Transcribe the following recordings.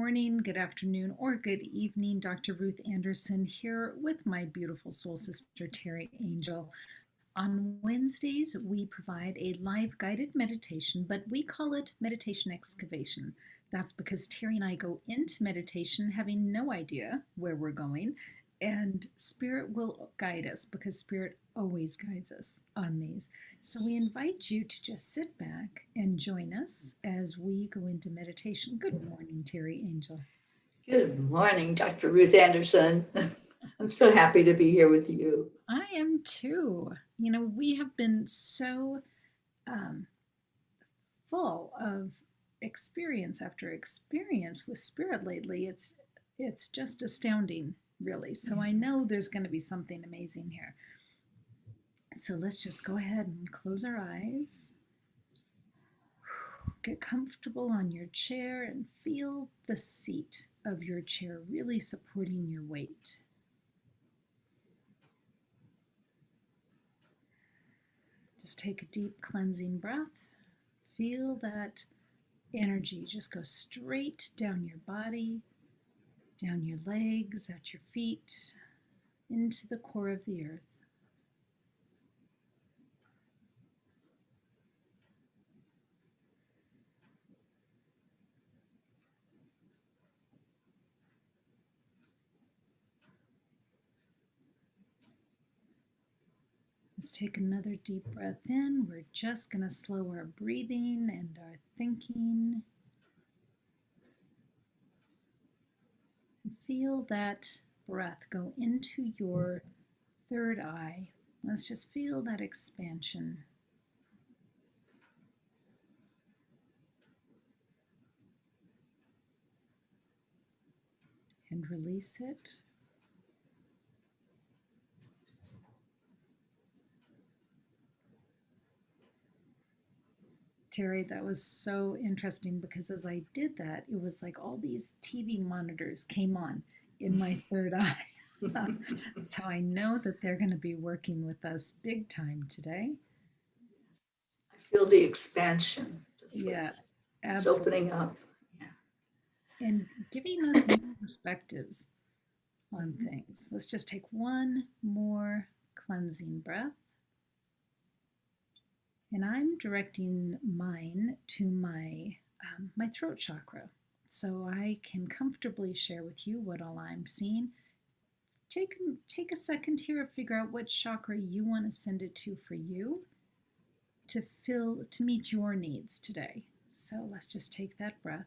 morning, good afternoon, or good evening. Dr. Ruth Anderson here with my beautiful soul sister, Teri Angel. On Wednesdays, we provide a live guided meditation, but we call it Meditation Excavation. That's because Teri and I go into meditation having no idea where we're going, and Spirit will guide us because Spirit always guides us on these. So we invite you to just sit back and join us as we go into meditation. Good morning, Teri Angel. Good morning, Dr. Ruth Anderson. I'm so happy to be here with you. I am too. You know, we have been so full of experience after experience with Spirit lately. It's just astounding, really. So I know there's going to be something amazing here. So let's just go ahead and close our eyes. Get comfortable on your chair and feel the seat of your chair really supporting your weight. Just take a deep cleansing breath. Feel that energy just go straight down your body, down your legs, at your feet, into the core of the earth. Let's take another deep breath in. We're just going to slow our breathing and our thinking. And feel that breath go into your third eye. Let's just feel that expansion. And release it. Teri, that was so interesting because as I did that, it was like all these TV monitors came on in my third eye. So I know that they're going to be working with us big time today. I feel the expansion. Yeah, It's absolutely. opening up. Yeah. And giving us new perspectives on things. Let's just take one more cleansing breath. And I'm directing mine to my throat chakra, so I can comfortably share with you what all I'm seeing. Take a second here to figure out what chakra you want to send it to for you to meet your needs today. So let's just take that breath.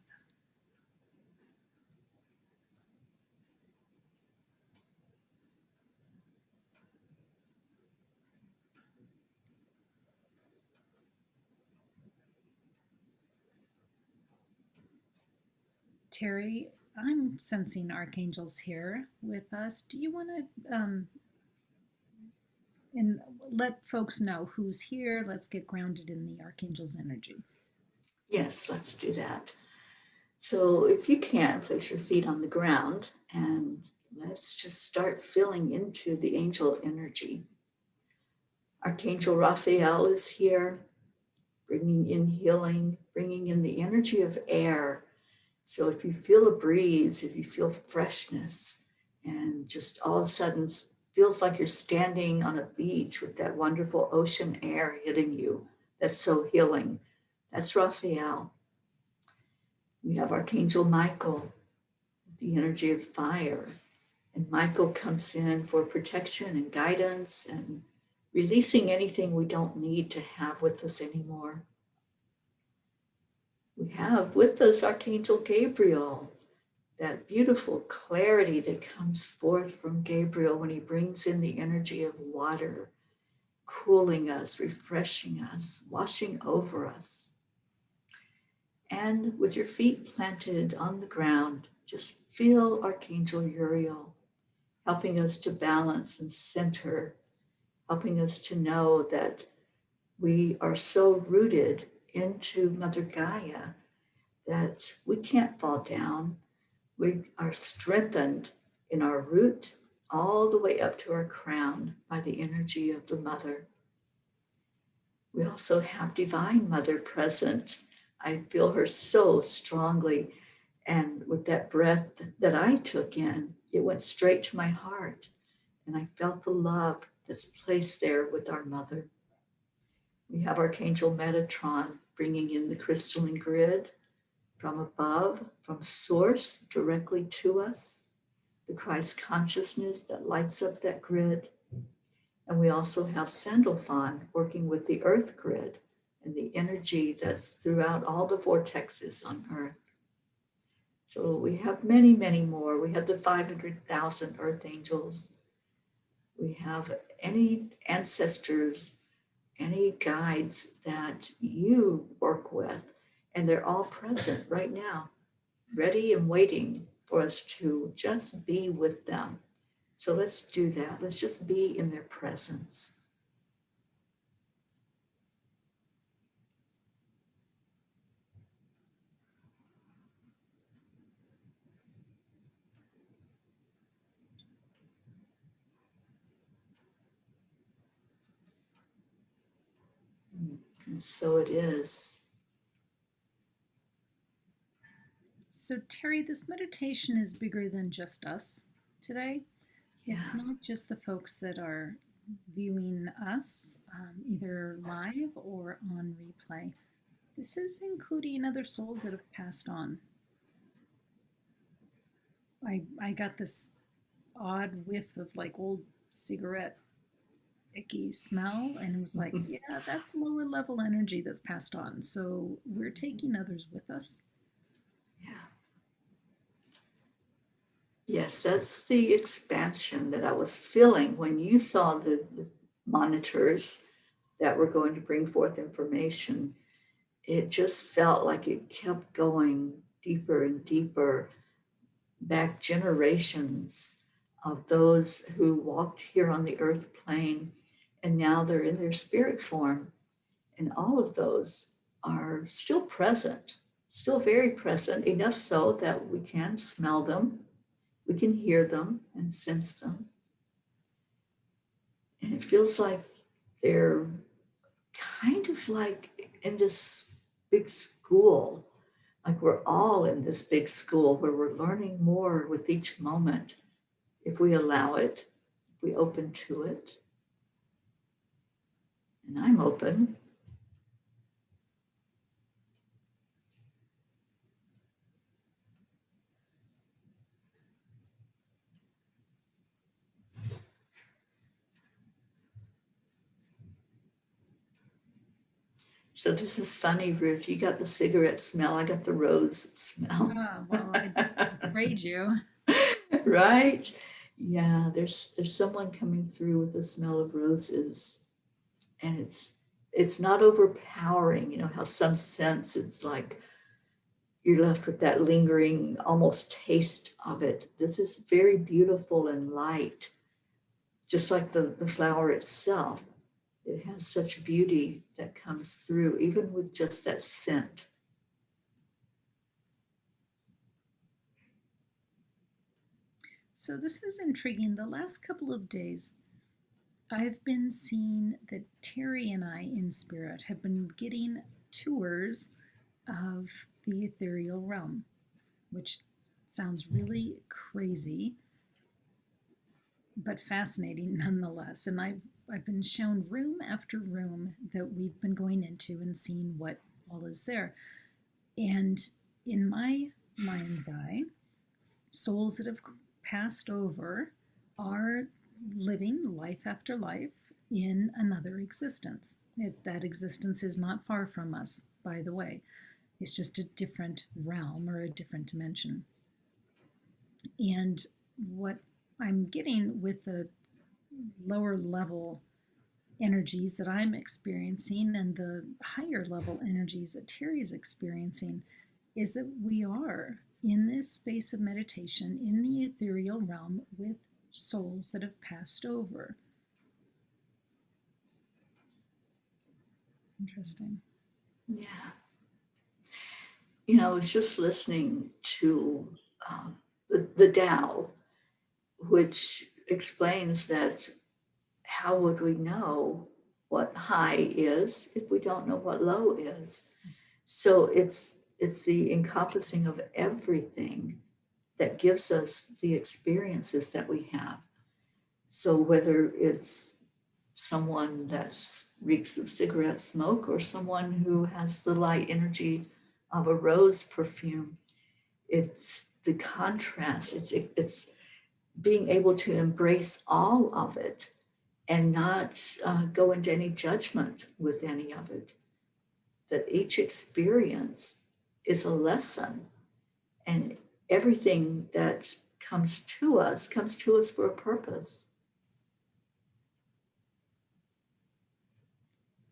Teri, I'm sensing archangels here with us. Do you want to and let folks know who's here? Let's get grounded in the archangel's energy. Yes, let's do that. So if you can, place your feet on the ground and let's just start feeling into the angel energy. Archangel Raphael is here, bringing in healing, bringing in the energy of air. So if you feel a breeze, if you feel freshness, and just all of a sudden feels like you're standing on a beach with that wonderful ocean air hitting you, that's so healing. That's Raphael. We have Archangel Michael with the energy of fire. And Michael comes in for protection and guidance and releasing anything we don't need to have with us anymore. We have with us Archangel Gabriel, that beautiful clarity that comes forth from Gabriel when he brings in the energy of water, cooling us, refreshing us, washing over us. And with your feet planted on the ground, just feel Archangel Uriel helping us to balance and center, helping us to know that we are so rooted into Mother Gaia that we can't fall down. We are strengthened in our root all the way up to our crown by the energy of the Mother. We also have Divine Mother present. I feel her so strongly And with that breath that I took in, it went straight to my heart. And I felt the love that's placed there with our mother. We have Archangel Metatron bringing in the crystalline grid from above, from source directly to us, the Christ consciousness that lights up that grid. And we also have Sandalphon working with the earth grid and the energy that's throughout all the vortexes on earth. So we have many, many more. We have the 500,000 earth angels. We have any ancestors, any guides that you work with, and they're all present right now, ready and waiting for us to just be with them. So let's do that. Let's just be in their presence. And so it is. So, Teri, this meditation is bigger than just us today. Yeah. It's not just the folks that are viewing us, either live or on replay. This is including other souls that have passed on. I got this odd whiff of like old cigarette icky smell, and it was like, yeah, that's lower level energy that's passed on. So we're taking others with us. Yeah. Yes, that's the expansion that I was feeling when you saw the monitors that were going to bring forth information. It just felt like it kept going deeper and deeper, back generations of those who walked here on the earth plane, and now they're in their spirit form. And all of those are still present, still very present, enough so that we can smell them, we can hear them and sense them. And it feels like they're kind of like in this big school, like we're all in this big school where we're learning more with each moment, if we allow it, if we open to it. And I'm open. So this is funny, Ruth. You got the cigarette smell. I got the rose smell. Well, I afraid you. Right? Yeah, there's someone coming through with the smell of roses, and it's not overpowering. You know how some scents it's like you're left with that lingering almost taste of it. This is very beautiful and light, just like the flower itself. It has such beauty that comes through, even with just that scent. So this is intriguing. The last couple of days, I've been seeing that Teri and I in spirit have been getting tours of the ethereal realm, which sounds really crazy, but fascinating nonetheless. And I've been shown room after room that we've been going into and seeing what all is there. And in my mind's eye, souls that have passed over are living life after life in another existence. That existence is not far from us, by the way. It's just a different realm or a different dimension. And what I'm getting with the lower level energies that I'm experiencing and the higher level energies that Teri's experiencing is that we are in this space of meditation in the ethereal realm with souls that have passed over. Interesting. Yeah. You know, I was just listening to the Tao, which explains that how would we know what high is if we don't know what low is? So it's it's the encompassing of everything that gives us the experiences that we have. So whether it's someone that reeks of cigarette smoke or someone who has the light energy of a rose perfume, it's the contrast. It's being able to embrace all of it and not go into any judgment with any of it. That each experience is a lesson, and everything that comes to us for a purpose.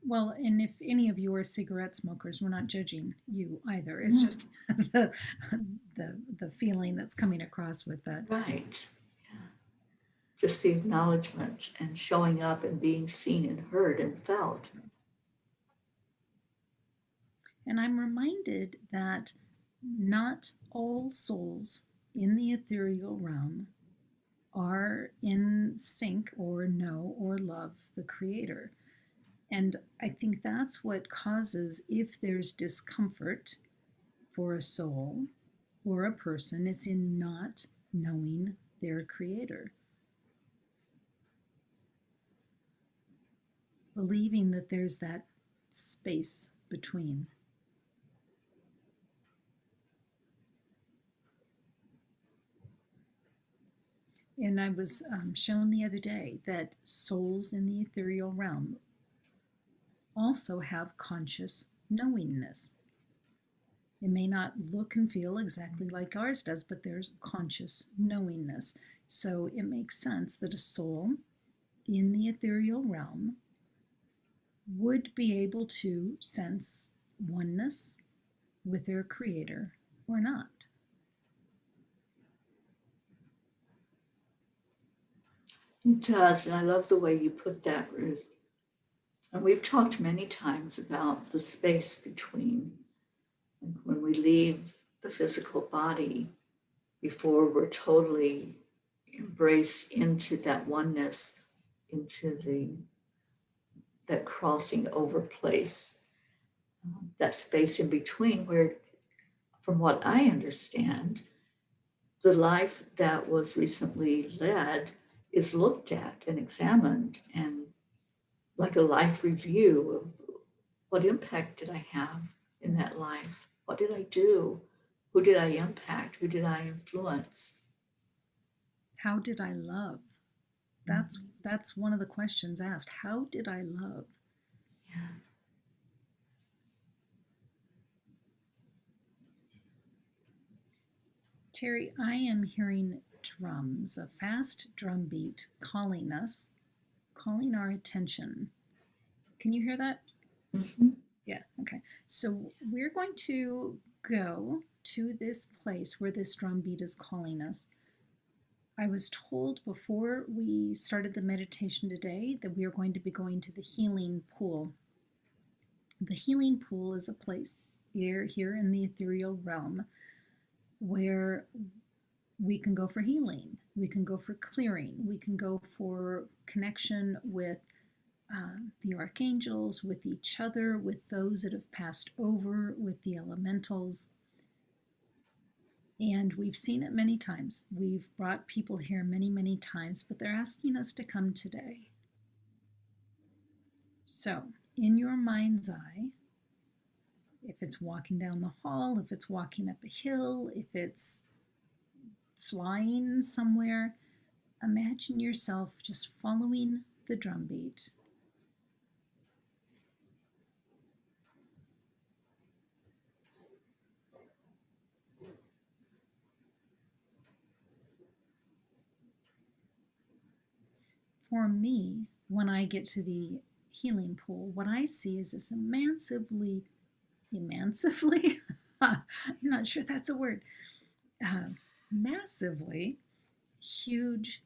Well, and if any of you are cigarette smokers, we're not judging you either. It's just the, the feeling that's coming across with that. Right. Yeah. Just the acknowledgement and showing up and being seen and heard and felt. And I'm reminded that not all souls in the ethereal realm are in sync or know or love the Creator. And I think that's what causes, if there's discomfort for a soul or a person, it's in not knowing their Creator. Believing that there's that space between. And I was shown the other day that souls in the ethereal realm also have conscious knowingness. It may not look and feel exactly like ours does, but there's conscious knowingness. So it makes sense that a soul in the ethereal realm would be able to sense oneness with their Creator or not. It does, and I love the way you put that, Ruth. And we've talked many times about the space between, like when we leave the physical body before we're totally embraced into that oneness, into that crossing over place, that space in between where, from what I understand, the life that was recently led is looked at and examined, and like a life review of what impact did I have in that life? What did I do? Who did I impact? Who did I influence? How did I love? That's one of the questions asked. How did I love? Yeah. Teri, I am hearing drums, a fast drum beat calling us, calling our attention. Can you hear that? Mm-hmm. Yeah, okay. So we're going to go to this place where this drum beat is calling us. I was told before we started the meditation today that we are going to be going to the healing pool. The healing pool is a place here in the ethereal realm where we can go for healing, we can go for clearing, we can go for connection with the archangels, with each other, with those that have passed over, with the elementals. And we've seen it many times. We've brought people here many, many times, but they're asking us to come today. So, in your mind's eye, if it's walking down the hall, if it's walking up a hill, if it's flying somewhere, imagine yourself just following the drum beat. For me, when I get to the healing pool, what I see is this immensely, I'm not sure that's a word, massively huge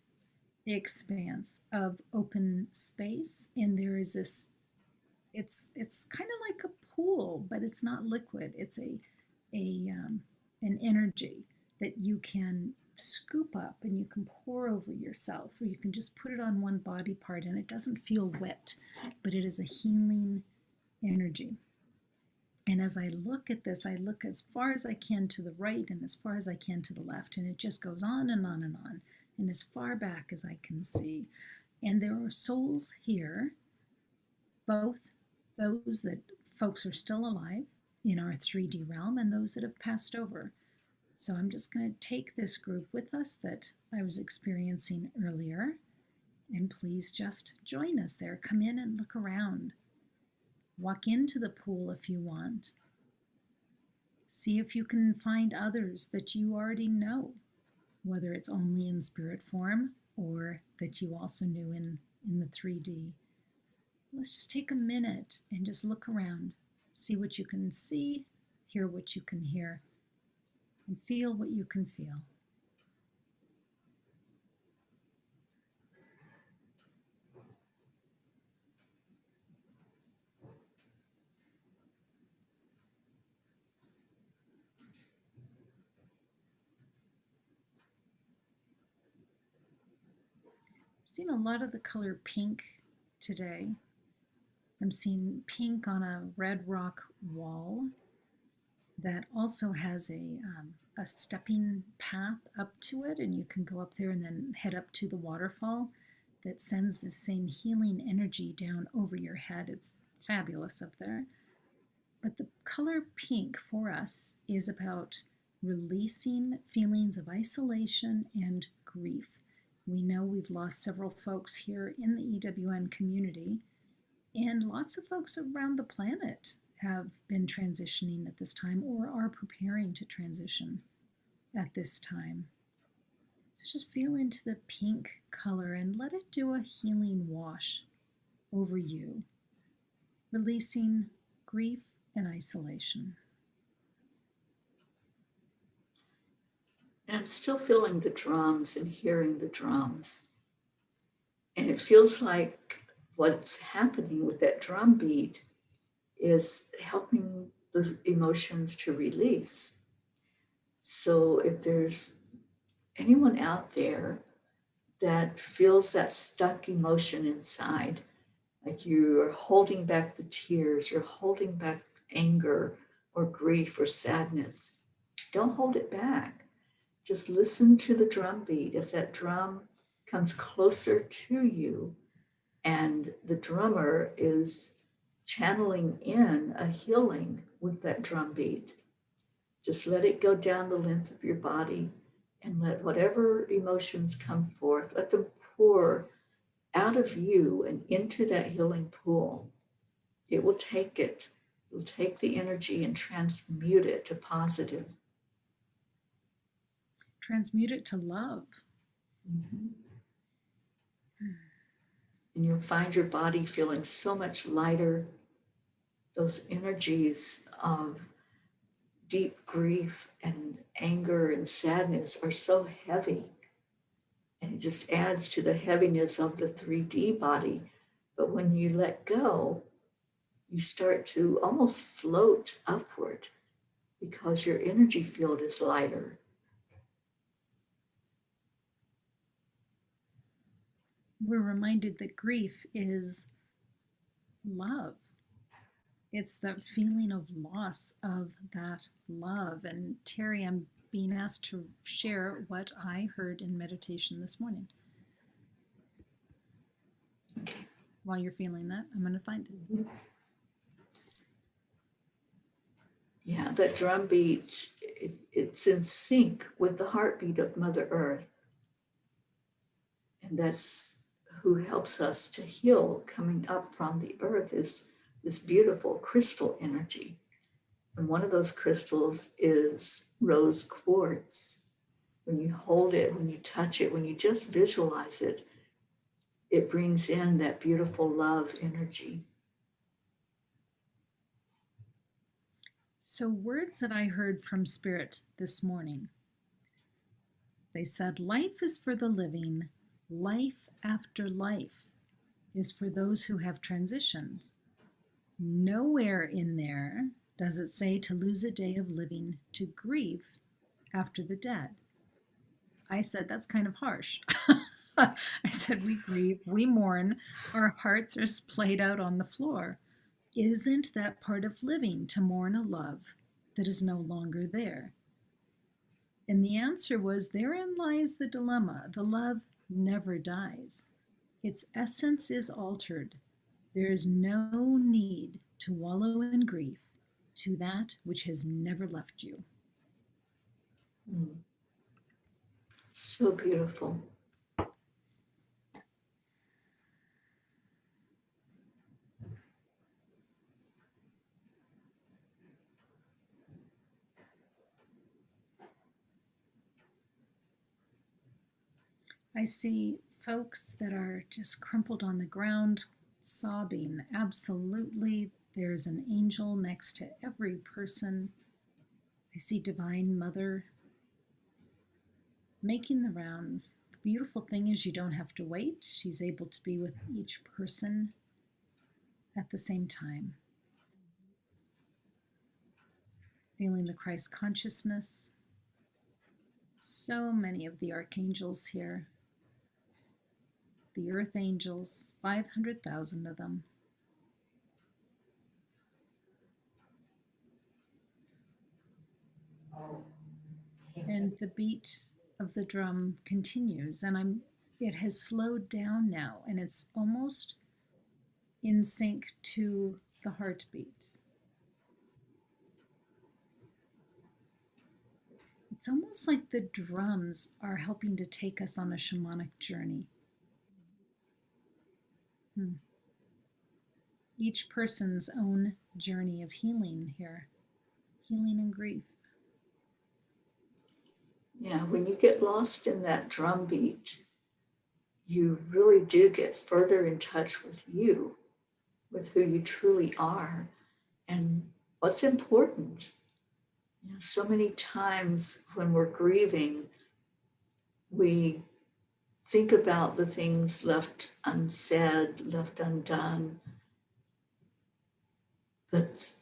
expanse of open space, and there is this, it's kind of like a pool, but it's not liquid. It's an energy that you can scoop up and you can pour over yourself, or you can just put it on one body part, and it doesn't feel wet, but it is a healing energy. And as I look at this, I look as far as I can to the right and as far as I can to the left. And it just goes on and on and on, and as far back as I can see. And there are souls here, both those that folks are still alive in our 3D realm and those that have passed over. So I'm just going to take this group with us that I was experiencing earlier. And please just join us there. Come in and look around. Walk into the pool if you want. See if you can find others that you already know, whether it's only in spirit form or that you also knew in the 3D. Let's just take a minute and just look around. See what you can see, hear what you can hear, and feel what you can feel. I've seen a lot of the color pink today. I'm seeing pink on a red rock wall that also has a stepping path up to it, and you can go up there and then head up to the waterfall that sends the same healing energy down over your head. It's fabulous up there. But the color pink for us is about releasing feelings of isolation and grief. We know we've lost several folks here in the EWN community, and lots of folks around the planet have been transitioning at this time or are preparing to transition at this time. So just feel into the pink color and let it do a healing wash over you, releasing grief and isolation. And I'm still feeling the drums and hearing the drums. And it feels like what's happening with that drum beat is helping the emotions to release. So if there's anyone out there that feels that stuck emotion inside, like you're holding back the tears, you're holding back anger or grief or sadness, don't hold it back. Just listen to the drum beat as that drum comes closer to you, and the drummer is channeling in a healing with that drum beat. Just let it go down the length of your body and let whatever emotions come forth, let them pour out of you and into that healing pool. It will take it. It will take the energy and transmute it to positive. Transmute it to love. Mm-hmm. And you'll find your body feeling so much lighter. Those energies of deep grief and anger and sadness are so heavy. And it just adds to the heaviness of the 3D body. But when you let go, you start to almost float upward because your energy field is lighter. We're reminded that grief is love. It's that feeling of loss of that love. And Teri, I'm being asked to share what I heard in meditation this morning. Okay. While you're feeling that, I'm going to find it. Yeah, that drum beat, it's in sync with the heartbeat of Mother Earth. And that's who helps us to heal coming up from the earth is this beautiful crystal energy. And one of those crystals is rose quartz. When you hold it, when you touch it, when you just visualize it, it brings in that beautiful love energy. So, words that I heard from Spirit this morning, they said, life is for the living, life after life is for those who have transitioned. Nowhere in there does it say to lose a day of living to grief after the dead. I said, that's kind of harsh. I said, we grieve, we mourn, our hearts are splayed out on the floor. Isn't that part of living to mourn a love that is no longer there? And the answer was, therein lies the dilemma. The love never dies. Its essence is altered. There is no need to wallow in grief to that which has never left you. So beautiful. I see folks that are just crumpled on the ground, sobbing. Absolutely, there's an angel next to every person. I see Divine Mother making the rounds. The beautiful thing is, you don't have to wait. She's able to be with each person at the same time. Feeling the Christ consciousness. So many of the archangels here. The earth angels, 500,000 of them. And the beat of the drum continues, and it has slowed down now, and it's almost in sync to the heartbeat. It's almost like the drums are helping to take us on a shamanic journey. Each person's own journey of healing here, healing and grief. Yeah, when you get lost in that drum beat, you really do get further in touch with you, with who you truly are, and what's important. You know, so many times when we're grieving, we think about the things left unsaid, left undone, but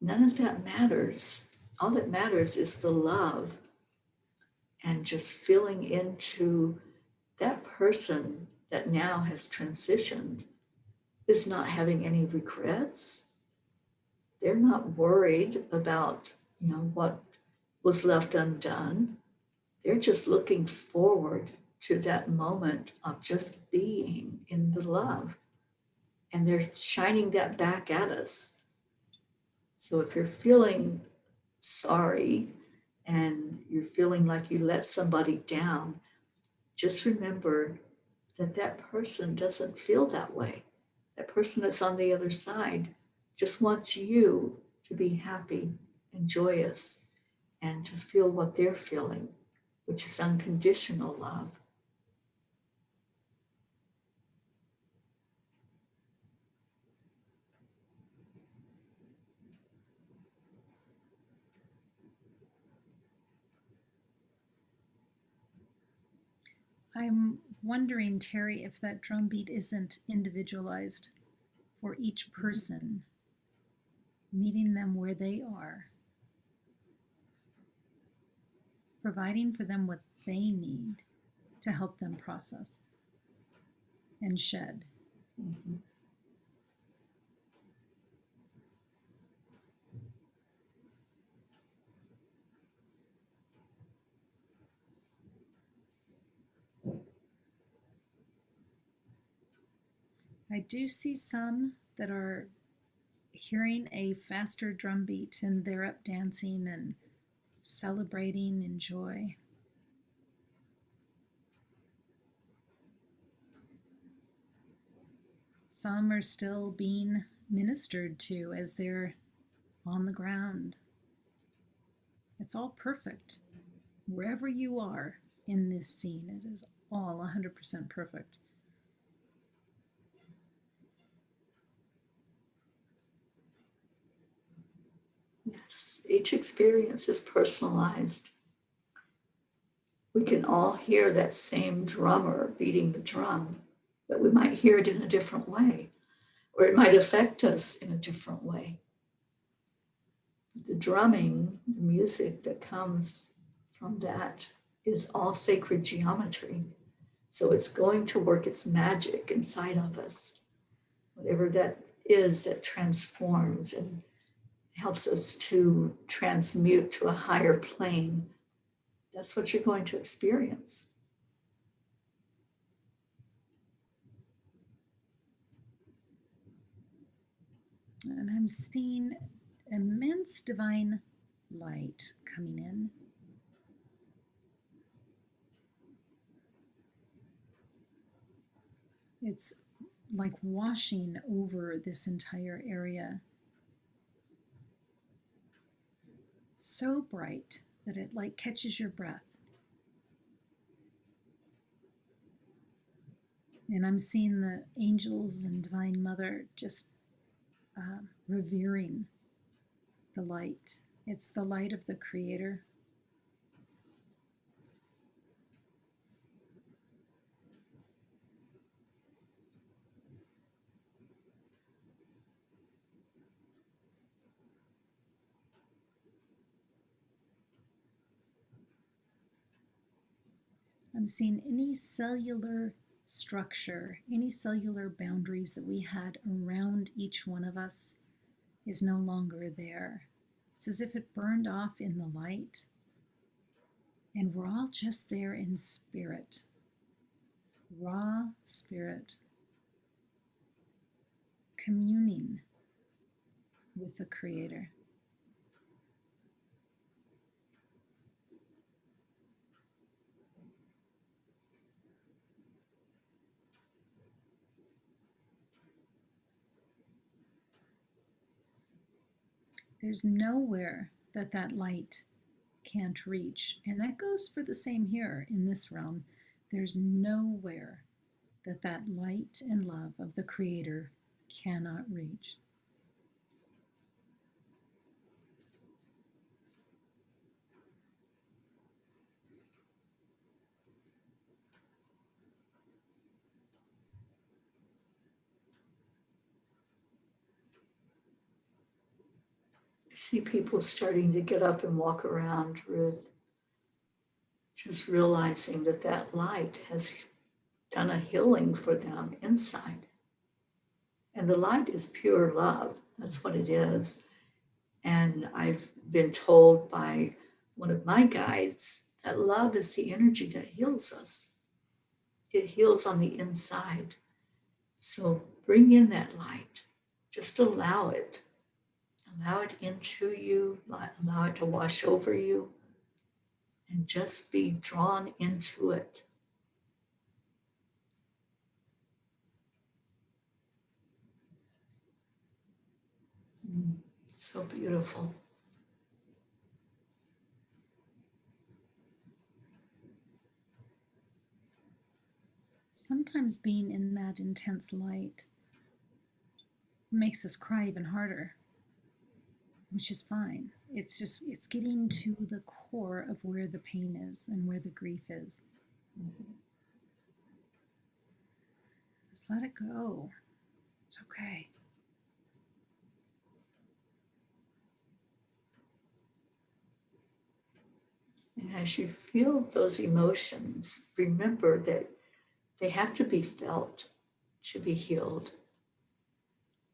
none of that matters. All that matters is the love and just feeling into that person that now has transitioned is not having any regrets. They're not worried about, what was left undone. They're just looking forward to that moment of just being in the love. And they're shining that back at us. So if you're feeling sorry and you're feeling like you let somebody down, just remember that that person doesn't feel that way. That person that's on the other side just wants you to be happy and joyous and to feel what they're feeling, which is unconditional love. I'm wondering, Teri, if that drumbeat isn't individualized for each person, meeting them where they are, providing for them what they need to help them process and shed. Mm-hmm. I do see some that are hearing a faster drum beat and they're up dancing and celebrating in joy. Some are still being ministered to as they're on the ground. It's all perfect. Wherever you are in this scene, it is all 100% perfect. Yes, each experience is personalized. We can all hear that same drummer beating the drum, but we might hear it in a different way, or it might affect us in a different way. The drumming, the music that comes from that is all sacred geometry. So it's going to work its magic inside of us. Whatever that is that transforms and helps us to transmute to a higher plane, that's what you're going to experience. And I'm seeing immense divine light coming in. It's like washing over this entire area. So bright that it like catches your breath. And I'm seeing the angels and Divine Mother just revering the light. It's the light of the Creator. I'm seeing any cellular structure, any cellular boundaries that we had around each one of us is no longer there. It's as if it burned off in the light, and we're all just there in spirit, raw spirit, communing with the Creator. There's nowhere that that light can't reach, and that goes for the same here in this realm. There's nowhere that that light and love of the Creator cannot reach. I see people starting to get up and walk around, Ruth, just realizing that that light has done a healing for them inside. And the light is pure love. That's what it is. And I've been told by one of my guides that love is the energy that heals us. It heals on the inside. So bring in that light. Just allow it. Allow it into you. Allow it to wash over you. And just be drawn into it. So beautiful. Sometimes being in that intense light makes us cry even harder, which is fine. It's getting to the core of where the pain is and where the grief is. Just let it go. It's okay. And as you feel those emotions, remember that they have to be felt to be healed.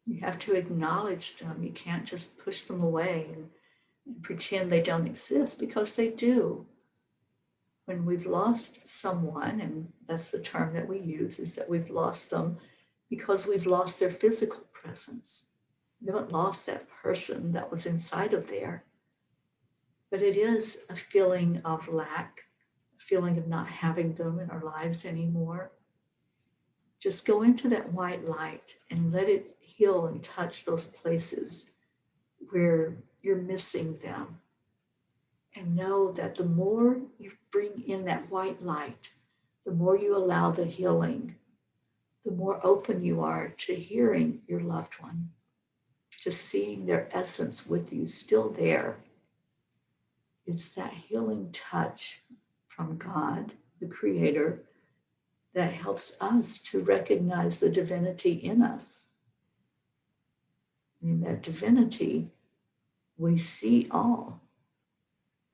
You have to acknowledge them. You can't just push them away and pretend they don't exist, because they do. When we've lost someone, and that's the term that we use, is that we've lost them because we've lost their physical presence. We haven't lost that person that was inside of there. But it is a feeling of lack, a feeling of not having them in our lives anymore. Just go into that white light and let it heal and touch those places where you're missing them. And know that the more you bring in that white light, the more you allow the healing, the more open you are to hearing your loved one, to seeing their essence with you still there. It's that healing touch from God, the Creator, that helps us to recognize the divinity in us. In that divinity, we see all.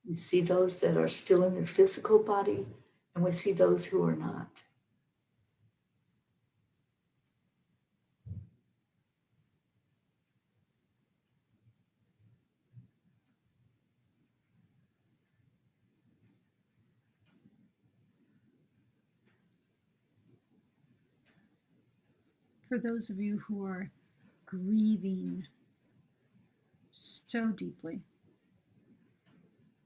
We see those that are still in their physical body, and we see those who are not. For those of you who are grieving so deeply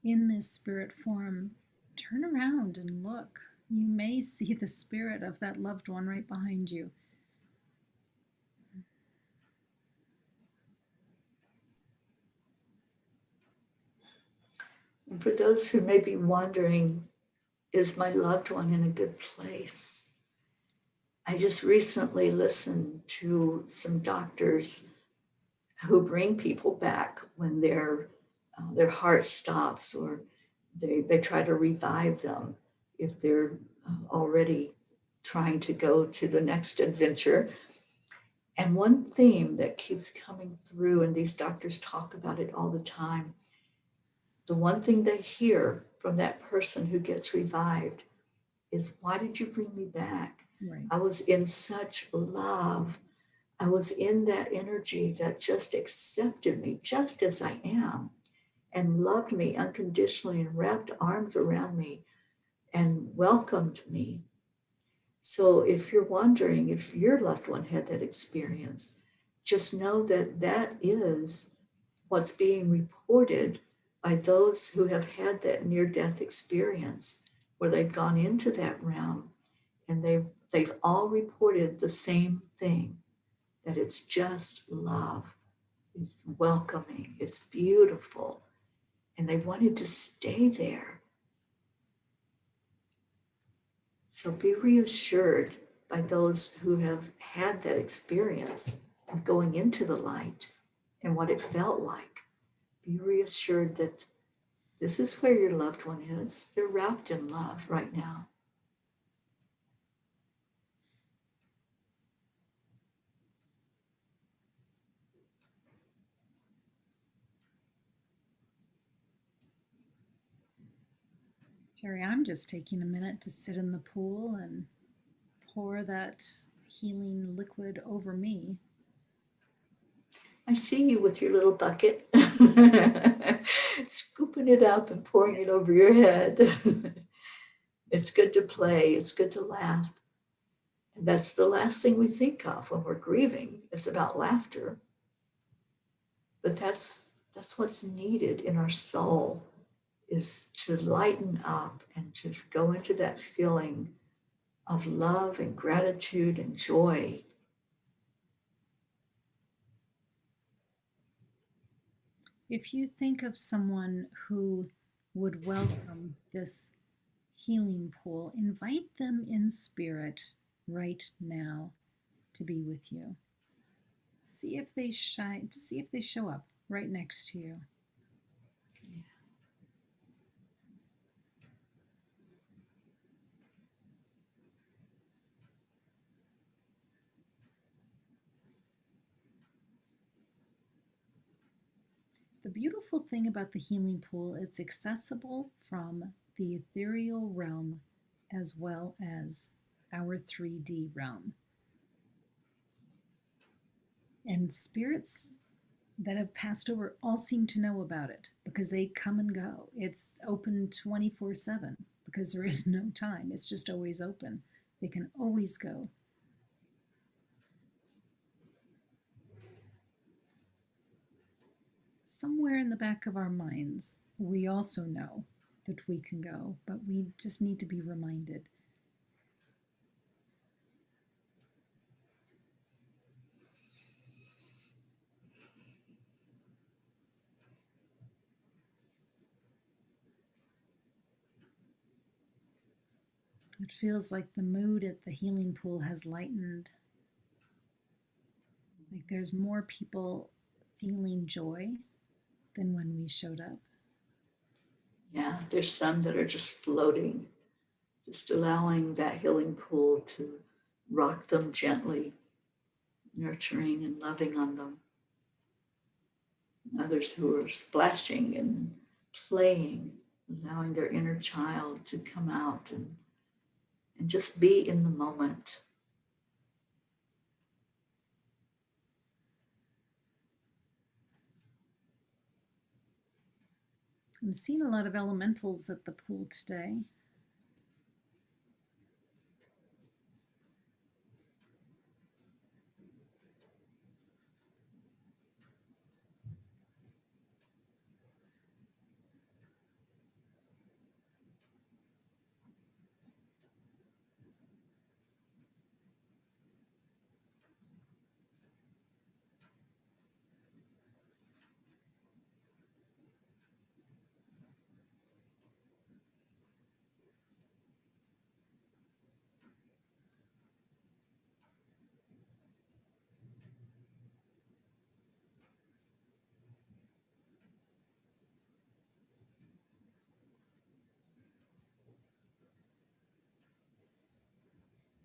in this spirit form, turn around and look. You may see the spirit of that loved one right behind you. And for those who may be wondering, is my loved one in a good place? I just recently listened to some doctors who bring people back when their heart stops, or they try to revive them if they're already trying to go to the next adventure. And one theme that keeps coming through, and these doctors talk about it all the time, the one thing they hear from that person who gets revived is, why did you bring me back? Right. I was in such love. I was in that energy that just accepted me just as I am and loved me unconditionally and wrapped arms around me and welcomed me. So if you're wondering if your loved one had that experience, just know that that is what's being reported by those who have had that near-death experience, where they've gone into that realm, and they've all reported the same thing, that it's just love, it's welcoming, it's beautiful, and they wanted to stay there. So be reassured by those who have had that experience of going into the light and what it felt like. Be reassured that this is where your loved one is. They're wrapped in love right now. Teri, I'm just taking a minute to sit in the pool and pour that healing liquid over me. I see you with your little bucket, scooping it up and pouring it over your head. It's good to play. It's good to laugh. And that's the last thing we think of when we're grieving. It's about laughter. But that's what's needed in our soul, is to lighten up and to go into that feeling of love and gratitude and joy. If you think of someone who would welcome this healing pool, invite them in spirit right now to be with you. See if they show up right next to you. The beautiful thing about the healing pool, it's accessible from the ethereal realm as well as our 3D realm. And spirits that have passed over all seem to know about it because they come and go. It's open 24/7 because there is no time. It's just always open. They can always go. Somewhere in the back of our minds, we also know that we can go, but we just need to be reminded. It feels like the mood at the healing pool has lightened. Like there's more people feeling joy than when we showed up. Yeah, there's some that are just floating, just allowing that healing pool to rock them gently, nurturing and loving on them. Others who are splashing and playing, allowing their inner child to come out and just be in the moment. I'm seeing a lot of elementals at the pool today.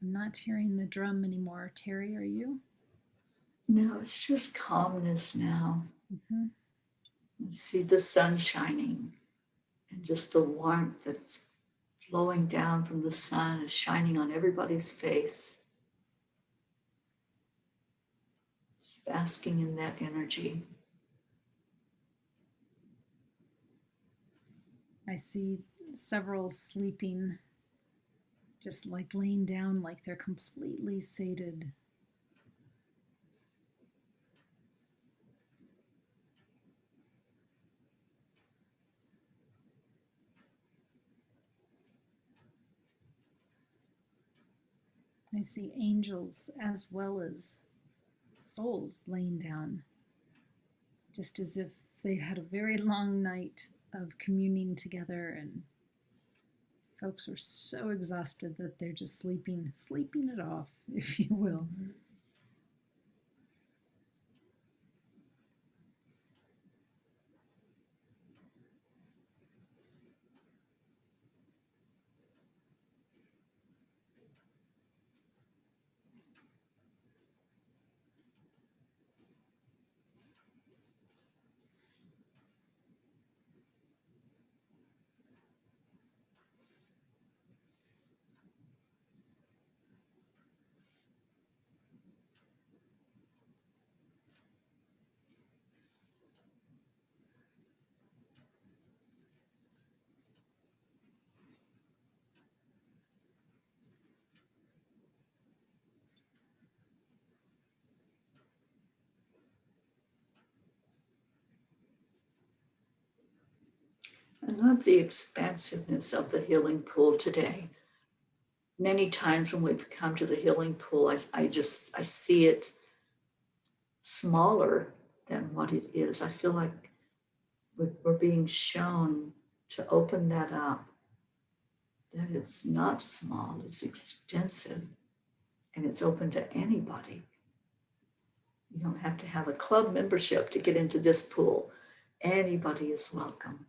I'm not hearing the drum anymore. Teri, are you? No, it's just calmness now. Mm-hmm. You see the sun shining and just the warmth that's flowing down from the sun is shining on everybody's face. Just basking in that energy. I see several sleeping, just like laying down like they're completely sated. I see angels as well as souls laying down, just as if they had a very long night of communing together, and folks were so exhausted that they're just sleeping it off, if you will. I love the expansiveness of the healing pool today. Many times when we've come to the healing pool, I see it smaller than what it is. I feel like we're being shown to open that up, that it's not small, it's extensive, and it's open to anybody. You don't have to have a club membership to get into this pool. Anybody is welcome.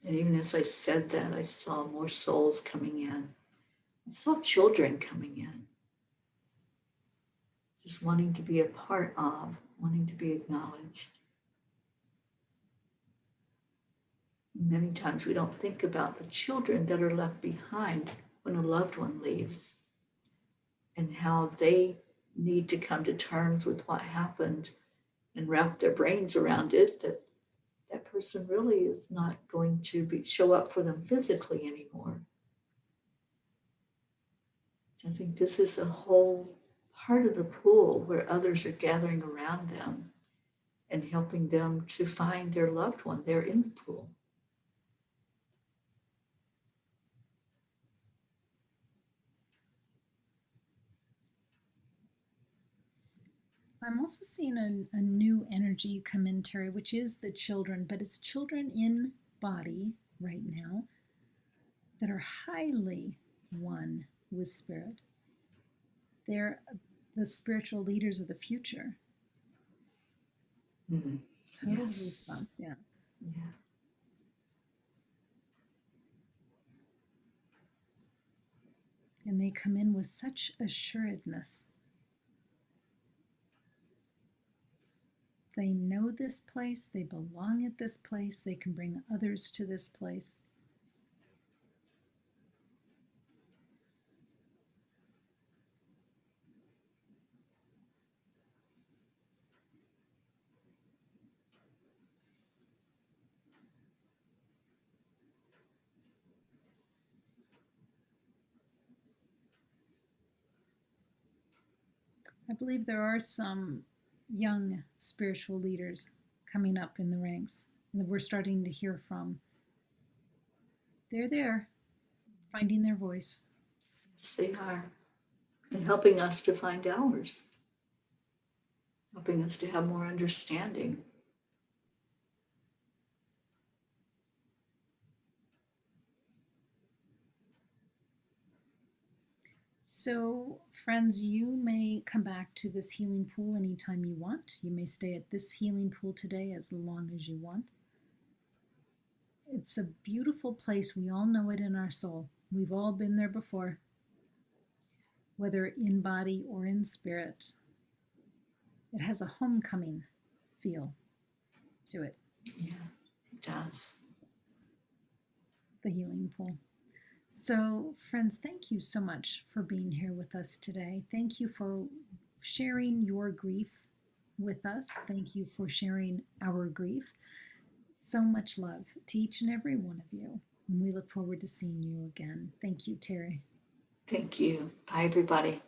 And even as I said that, I saw more souls coming in. I saw children coming in, just wanting to be a part of, wanting to be acknowledged. Many times we don't think about the children that are left behind when a loved one leaves and how they need to come to terms with what happened and wrap their brains around it, that that person really is not going to show up for them physically anymore. So I think this is a whole part of the pool where others are gathering around them and helping them to find their loved one. They're in the pool. I'm also seeing a new energy come in, Teri, which is the children, but it's children in body right now that are highly one with spirit. They're the spiritual leaders of the future. Mm-hmm. Total Yes. goosebumps, yeah. Yeah. And they come in with such assuredness. They know this place, they belong at this place, they can bring others to this place. I believe there are some young spiritual leaders coming up in the ranks that we're starting to hear from. They're there, finding their voice. Yes, they are. And helping us to find ours, helping us to have more understanding. So, friends, you may come back to this healing pool anytime you want. You may stay at this healing pool today as long as you want. It's a beautiful place. We all know it in our soul. We've all been there before, whether in body or in spirit. It has a homecoming feel to it. Yeah, it does. The healing pool. So, friends, thank you so much for being here with us today. Thank you for sharing your grief with us. Thank you for sharing our grief. So much love to each and every one of you. And we look forward to seeing you again. Thank you, Teri. Thank you. Bye, everybody.